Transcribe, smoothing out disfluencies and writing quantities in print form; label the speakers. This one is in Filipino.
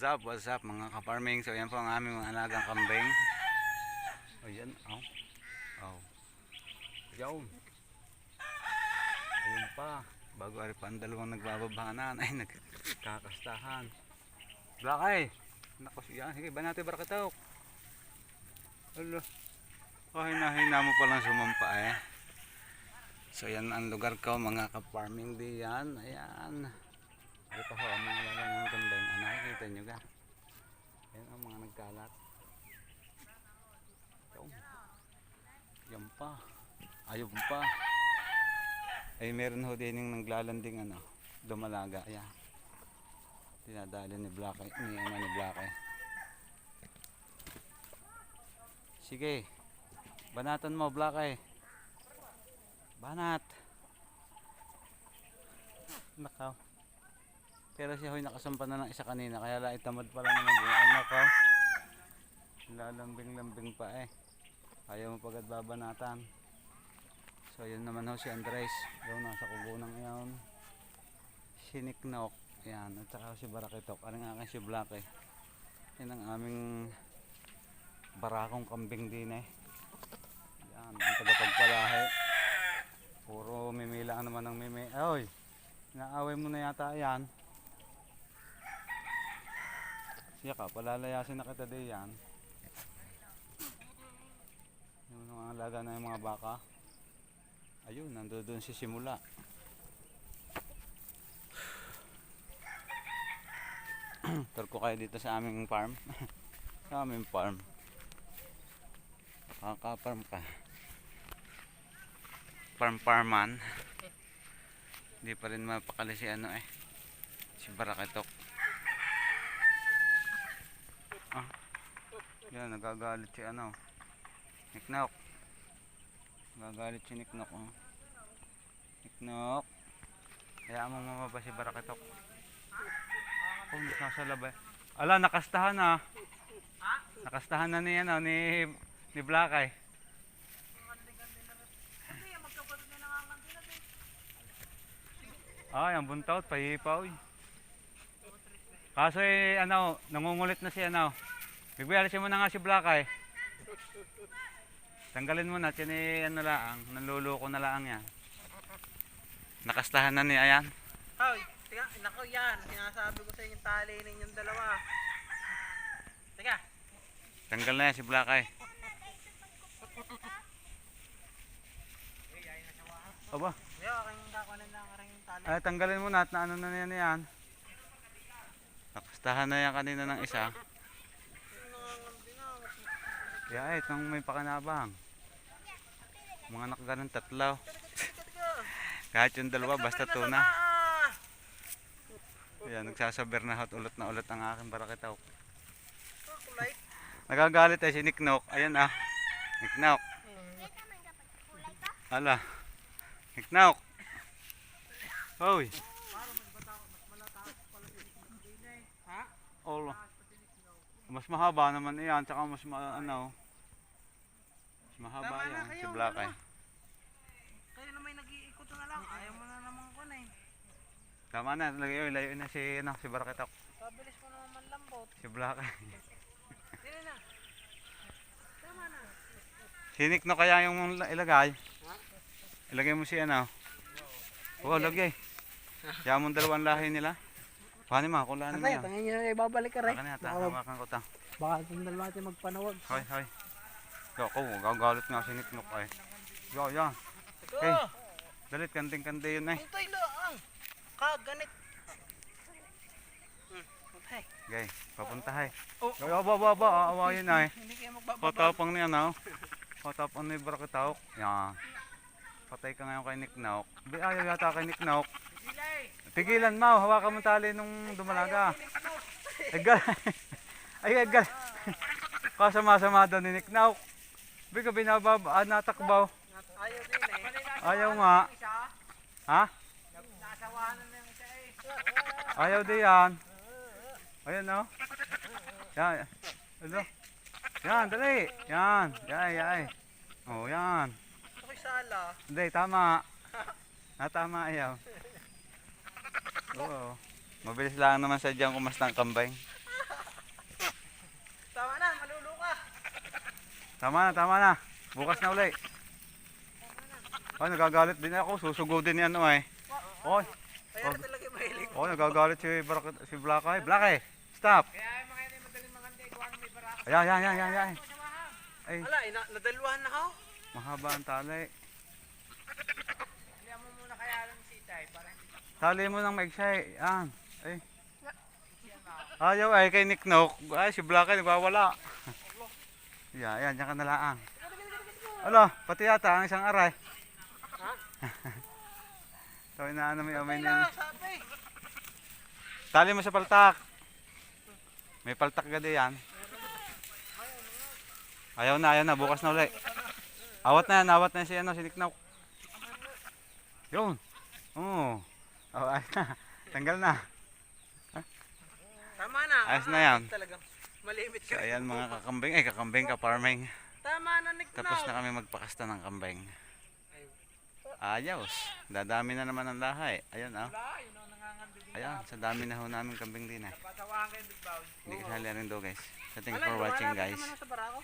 Speaker 1: What's up mga ka-farming? So yan po ang aming mga alagang kambing. O yan, Yun. Ayun pa. Bago ari pa ang dalawang nagbababanan ay nagkakastahan. Blakay! Naku yan, sige ba natin barakataw? Alo. Oh, hina mo palang sumampa eh. So yan ang lugar ko mga ka-farming diyan. Ayan. Ito ho ang mga alagang kambing. Nakikita nyo ka? Ayan ang mga nagkalat. Yan pa. Ayun pa. Ay meron ho din yung naglalanding dumalaga. Ayan. Tinadali ni Blackay. Ni Blackay. Sige. Banatan mo Blackay. Banat. Nakaw. Pero siya ho'y nakasampa na ng isa kanina. Kaya la itamad pala naman. Nakaw. Lalambing-lambing pa eh. Ayaw mo pagad babanatan. So yun naman ho si Andres. Doon nasa kugunang iyon. Si Niknok. Yan. At saka si Barakitok. Ano nga si Black eh. Yan ang aming barakong kambing din eh. Yan. Ang tagapagpalahe. Puro mimila naman ng mimi. Ay! Naaway mo na yata yan. Siya ka. Palalayasin na kita din yan. Yung mga alaga na yung mga baka. Ayun, nandoon si Simula. Tour ko kayo dito sa aming farm. Sa aming farm. Kaka-farm ka. Farman. Hindi pa rin mapakali si si Barakitok. Yan, nagagalit si Niknok. Nagagalit si Niknok. Niknok. Kaya mo mamaba si Barakitok. Nasa labay. Ala, nakastahan na. Nakastahan na ni Blackay. Ay, ang buntot, pahipaw. Kaso nangungulit na si Bigbialisin mo na nga si Blackay. Tanggalin mo na, lang, nanluloko na lang yan. Nakastahan na niya, ayan.
Speaker 2: Hoy, tiga, nako yan. Sinasabi ko sa inyong tali ninyong dalawa. Tiga.
Speaker 1: Tanggal na yan si Blackay. Aba.
Speaker 2: Yo, aking kakuanan lang aking tali.
Speaker 1: Ay, tanggalin mo na at naano na yan. Nakastahan na yan kanina ng isa. Yeah, itong may pakanabang. Mga nakaganon tatlo. Kahit yung dalawa, basta tuna. Ayan, nagsasaber na ulit ang aking Barakitaw. Nagagalit si Niknok. Ayan Niknok. Ala. Niknok. Hoy. Oh. Mas mahaba naman iyan, tsaka mas mahaba yan, si Blackay.
Speaker 2: Kaya na may nag-iikot na lang, ayaw mo na naman ko na eh.
Speaker 1: Tama na, layo na si Barakitok.
Speaker 2: Pabilis mo naman manlambot.
Speaker 1: Si Blackay.
Speaker 2: Dili na. Tama na.
Speaker 1: Sinik na kaya yung ilagay? Ilagay mo si Oo, lagay. Kaya mong dalawang lahi nila. Paano mo, kulaan mo yan.
Speaker 2: Tangin nyo na ibabalik ka rin.
Speaker 1: Hawakan ko ta.
Speaker 2: Baka itong dalawa natin magpanawag.
Speaker 1: Hoy. Ako, gagalit nga si Niknok ay. Yan. Hey, dalit, kanting-kante yun eh.
Speaker 2: Antay lang. Kaganit. Antay.
Speaker 1: Okay, papunta hay. Awayin ay.
Speaker 2: Hindi kayo magbababa.
Speaker 1: Patapang niya Patapang ni Barakitaw. Yan. Patay ka ngayon kay Niknok. Ayaw yata kay Niknok. Tigilan mo, hawakan mo tali nung dumalaga. Egal. Kasama-sama daw ni Niknok. Biga binababa, natakbaw.
Speaker 2: Ayaw din eh.
Speaker 1: Ayaw nga. Ha?
Speaker 2: Nasawanan na yung isa eh.
Speaker 1: Ayaw din yan. Ayan Yan. Yan, dali. Yan. Yay. Oh, yan.
Speaker 2: Ako'y sala.
Speaker 1: Hindi, tama. Tama ayaw. Oo. Mabilis lang naman sa dyan kumastang kambing. Tama na. Bukas na uli. Ay, nagagalit din ako. Susugodin yan, eh. Oy.
Speaker 2: Kaya na talaga mahilig.
Speaker 1: Oh, nagagalit si Blackay. Blackay, stop.
Speaker 3: Kaya yung mga hindi madaling maganda, ikaw ang may barako.
Speaker 1: Ayan. Ay,
Speaker 2: Ala, nadalwahan na ako.
Speaker 1: mahaba ang tali.
Speaker 3: Hindi mo muna kaya lang si Itay para hindi
Speaker 1: Tali mo ng maiksay. Yan. Ay. Ayaw ay kay Nick Nook. Ay, si Blackay nagwawala. Yan, yan ka nalaang. Alo, pati yata ang isang aray.
Speaker 2: Ha?
Speaker 1: So, inaano mo yung amay
Speaker 2: Kaya
Speaker 1: nila.
Speaker 2: sabi.
Speaker 1: Tali mo sa paltak. May paltak gadi yan. Ayaw na. Bukas na uli. Awat na si Nick Nook. Yun. Oo. Oh, ayos na. Tanggal na.
Speaker 2: Tama na.
Speaker 1: Ayos na yan.
Speaker 2: Talagang malimit
Speaker 1: So,
Speaker 2: ka.
Speaker 1: ayan mga kakambing. Ay, kakambing, kaparming.
Speaker 2: Tama na, Nick.
Speaker 1: Tapos na kami magpakasta ng kambing. Ayos. Dadami na naman ang lahay. Ayan, oh.
Speaker 3: wala, yun ang nangangando dito.
Speaker 1: Ayan, sa dami na ho namin kambing din, eh.
Speaker 3: Patawahan kayo, Big Bow.
Speaker 1: Hindi kasali rin daw, guys. So, thanks
Speaker 2: Wala,
Speaker 1: for watching,
Speaker 2: lumalapit
Speaker 1: guys.
Speaker 2: naman ako sa barako.